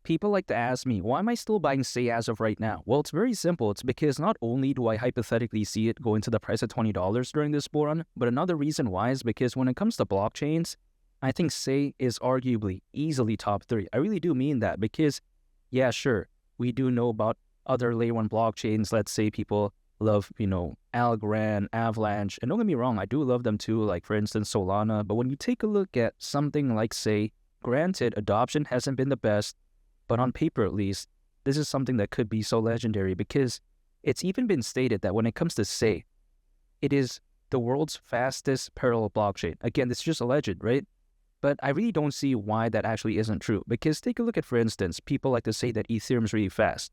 People like to ask me, why am I still buying SEI as of right now? Well, it's very simple. It's because not only do I hypothetically see it go into the price of $20 during this bull run, but another reason why is because when it comes to blockchains, I think SEI is arguably easily top 3. I really do mean that because, yeah, sure, we do know about other layer 1 blockchains. Let's say people love, Algorand, Avalanche, and don't get me wrong, I do love them too, like for instance, Solana. But when you take a look at something like SEI, granted, adoption hasn't been the best, but on paper at least, this is something that could be so legendary because it's even been stated that when it comes to SEI, it is the world's fastest parallel blockchain. Again, this is just alleged, right? But I really don't see why that actually isn't true. Because take a look at, for instance, people like to say that Ethereum is really fast.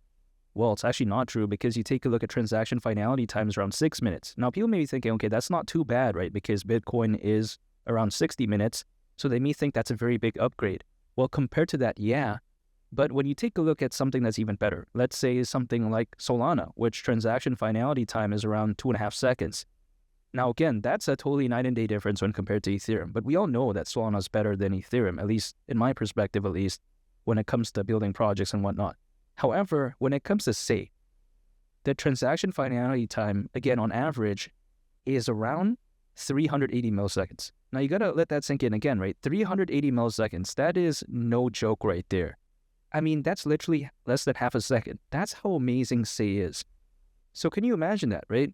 Well, it's actually not true because you take a look at transaction finality times around 6 minutes. Now, people may be thinking, okay, that's not too bad, right? Because Bitcoin is around 60 minutes. So they may think that's a very big upgrade. Well, compared to that, yeah. But when you take a look at something that's even better, let's say something like Solana, which transaction finality time is around 2.5 seconds. Now, again, that's a totally night and day difference when compared to Ethereum. But we all know that Solana is better than Ethereum, at least in my perspective, at least, when it comes to building projects and whatnot. However, when it comes to SEI, the transaction finality time, again, on average, is around 380 milliseconds. Now, you got to let that sink in again, right? 380 milliseconds, that is no joke right there. I mean, that's literally less than half a second. That's how amazing SEI is. So can you imagine that, right?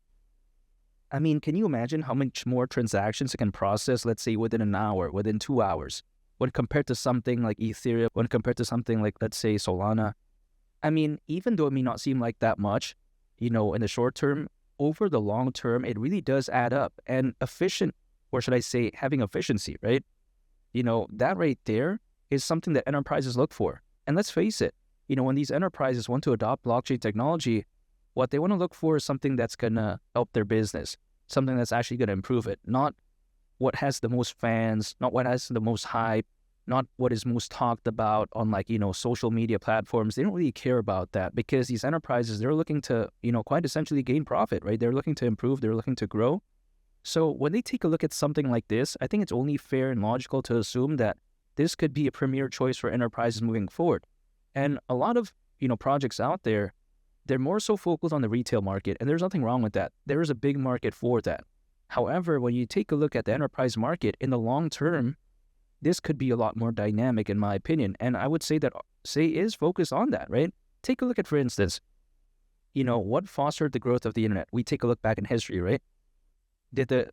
I mean, can you imagine how much more transactions it can process, let's say, within an hour, within 2 hours, when compared to something like Ethereum, when compared to something like, let's say, Solana? I mean, even though it may not seem like that much, in the short term, over the long term, it really does add up. And efficient, or should I say, having efficiency, right? That right there is something that enterprises look for. And let's face it, when these enterprises want to adopt blockchain technology, what they want to look for is something that's going to help their business, something that's actually going to improve it, not what has the most fans, not what has the most hype, not what is most talked about on social media platforms. They don't really care about that because these enterprises, they're looking to, quite essentially gain profit, right? They're looking to improve, they're looking to grow. So when they take a look at something like this, I think it's only fair and logical to assume that this could be a premier choice for enterprises moving forward. And a lot of, projects out there, they're more so focused on the retail market, and there's nothing wrong with that. There is a big market for that. However, when you take a look at the enterprise market in the long term, this could be a lot more dynamic in my opinion. And I would say that SEI is focused on that, right? Take a look at, for instance, what fostered the growth of the internet? We take a look back in history, right? Did the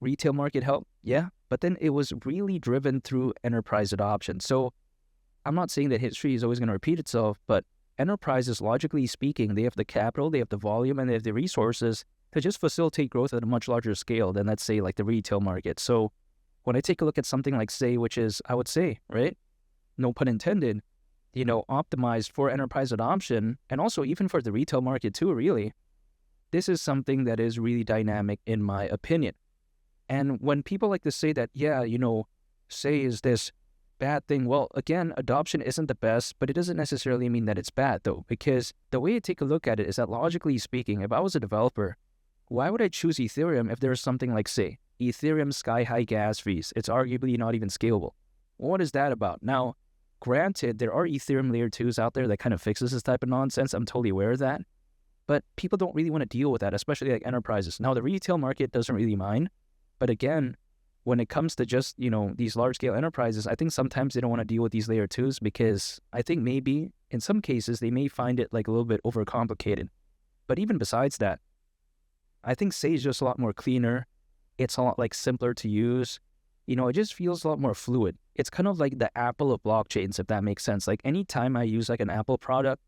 retail market help? Yeah, but then it was really driven through enterprise adoption. So I'm not saying that history is always going to repeat itself, but enterprises, logically speaking, they have the capital, they have the volume, and they have the resources to just facilitate growth at a much larger scale than, let's say, like the retail market. So when I take a look at something like SEI, which is, I would say, right, no pun intended, optimized for enterprise adoption, and also even for the retail market too, really, this is something that is really dynamic in my opinion. And when people like to say that, yeah, SEI is this bad thing, well, again, adoption isn't the best, but it doesn't necessarily mean that it's bad, though, because the way I take a look at it is that, logically speaking, if I was a developer, why would I choose Ethereum if there's something like, say, Ethereum sky-high gas fees? It's arguably not even scalable. What is that about? Now, granted, there are Ethereum layer 2s out there that kind of fixes this type of nonsense. I'm totally aware of that. But people don't really want to deal with that, especially like enterprises. Now, the retail market doesn't really mind. But again, when it comes to just, these large-scale enterprises, I think sometimes they don't want to deal with these layer 2s because I think maybe, in some cases, they may find it like a little bit overcomplicated. But even besides that, I think SEI is just a lot more cleaner. It's a lot simpler to use. It just feels a lot more fluid. It's kind of like the Apple of blockchains, if that makes sense. Like anytime I use an Apple product,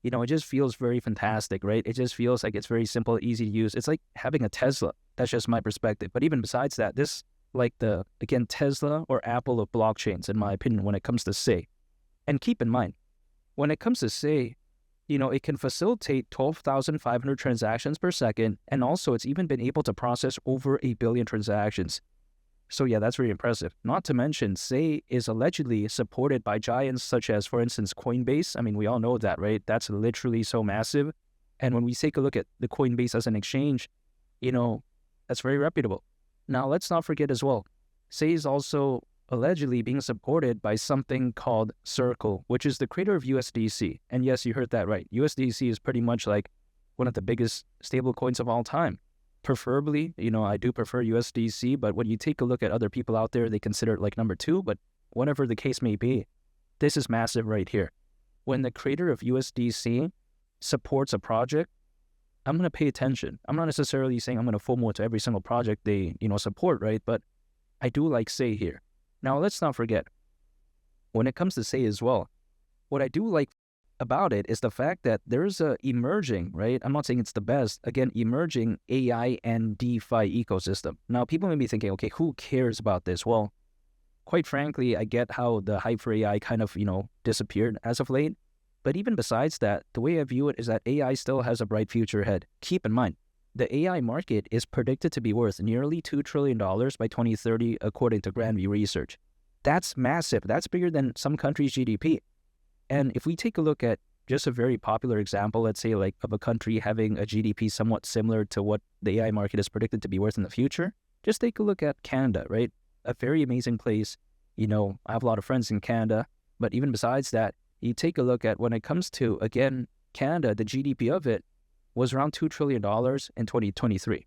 it just feels very fantastic, right? It just feels like it's very simple, easy to use. It's like having a Tesla. That's just my perspective. But even besides that, this again, Tesla or Apple of blockchains, in my opinion, when it comes to SEI. And keep in mind, when it comes to SEI, it can facilitate 12,500 transactions per second, and also it's even been able to process over 1 billion transactions. So yeah, that's very impressive. Not to mention, SEI is allegedly supported by giants such as, for instance, Coinbase. I mean, we all know that, right? That's literally so massive. And when we take a look at the Coinbase as an exchange, that's very reputable. Now, let's not forget as well, SEI is also allegedly being supported by something called Circle, which is the creator of USDC. And yes, you heard that right. USDC is pretty much like one of the biggest stable coins of all time. Preferably, I do prefer USDC, but when you take a look at other people out there, they consider it like number 2, but whatever the case may be, this is massive right here. When the creator of USDC supports a project, I'm going to pay attention. I'm not necessarily saying I'm going to FOMO to every single project they, support, right? But I do like SEI here. Now, let's not forget, when it comes to SEI as well, what I do like about it is the fact that there's a emerging, right? I'm not saying it's the best, again, emerging AI and DeFi ecosystem. Now, people may be thinking, okay, who cares about this? Well, quite frankly, I get how the hype for AI kind of, disappeared as of late. But even besides that, the way I view it is that AI still has a bright future ahead. Keep in mind, the AI market is predicted to be worth nearly $2 trillion by 2030, according to Grandview Research. That's massive. That's bigger than some countries' GDP. And if we take a look at just a very popular example, let's say like of a country having a GDP somewhat similar to what the AI market is predicted to be worth in the future, just take a look at Canada, right? A very amazing place. I have a lot of friends in Canada, but even besides that, you take a look at when it comes to, again, Canada, the GDP of it was around $2 trillion in 2023.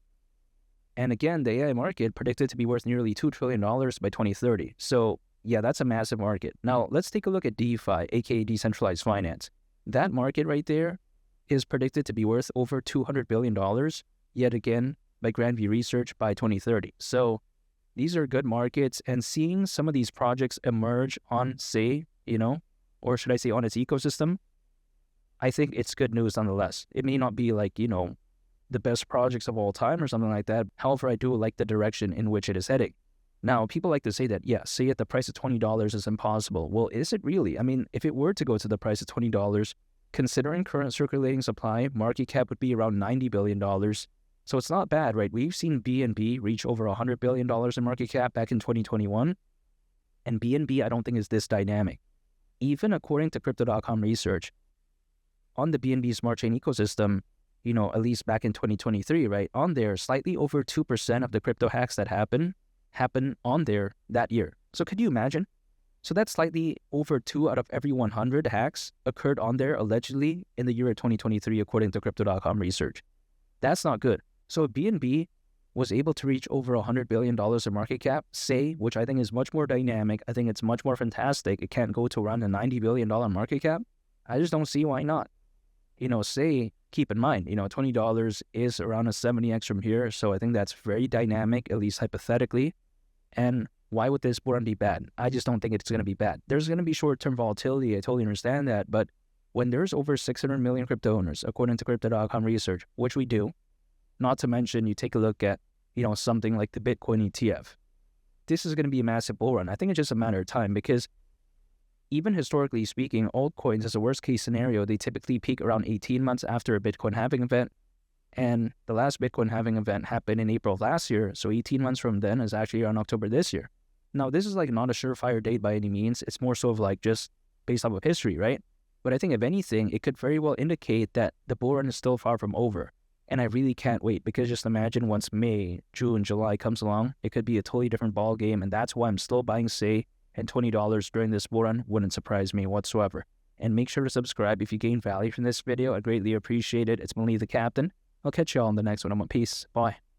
And again, the AI market predicted to be worth nearly $2 trillion by 2030. So yeah, that's a massive market. Now, let's take a look at DeFi, aka decentralized finance. That market right there is predicted to be worth over $200 billion, yet again, by Grandview Research by 2030. So these are good markets, and seeing some of these projects emerge on SEI, or should I say on its ecosystem, I think it's good news nonetheless. It may not be like, the best projects of all time or something like that. However, I do like the direction in which it is heading. Now, people like to say that, SEI at the price of $20 is impossible. Well, is it really? I mean, if it were to go to the price of $20, considering current circulating supply, market cap would be around $90 billion. So it's not bad, right? We've seen BNB reach over $100 billion in market cap back in 2021. And BNB, I don't think is this dynamic. Even according to Crypto.com research, on the BNB Smart Chain ecosystem, at least back in 2023, right, on there, slightly over 2% of the crypto hacks that happen on there that year. So could you imagine? So that's slightly over 2 out of every 100 hacks occurred on there allegedly in the year of 2023, according to Crypto.com research. That's not good. So BNB was able to reach over $100 billion in market cap. SEI, which I think is much more dynamic, I think it's much more fantastic. It can't go to around a $90 billion market cap. I just don't see why not. SEI, keep in mind, $20 is around a 70x from here. So I think that's very dynamic, at least hypothetically. And why would this bull run be bad? I just don't think it's going to be bad. There's going to be short-term volatility. I totally understand that. But when there's over 600 million crypto owners, according to Crypto.com research, which we do, not to mention you take a look at, something like the Bitcoin ETF, this is going to be a massive bull run. I think it's just a matter of time because even historically speaking, altcoins as a worst case scenario, they typically peak around 18 months after a Bitcoin halving event. And the last Bitcoin halving event happened in April of last year. So 18 months from then is actually around October this year. Now, this is like not a surefire date by any means. It's more so of like just based off of history, right? But I think if anything, it could very well indicate that the bull run is still far from over. And I really can't wait because just imagine once May, June, July comes along, it could be a totally different ball game. And that's why I'm still buying SEI, and $20 during this bull run wouldn't surprise me whatsoever. And make sure to subscribe if you gain value from this video. I greatly appreciate it. It's Malik the Captain. I'll catch you all in the next one. Peace. Bye.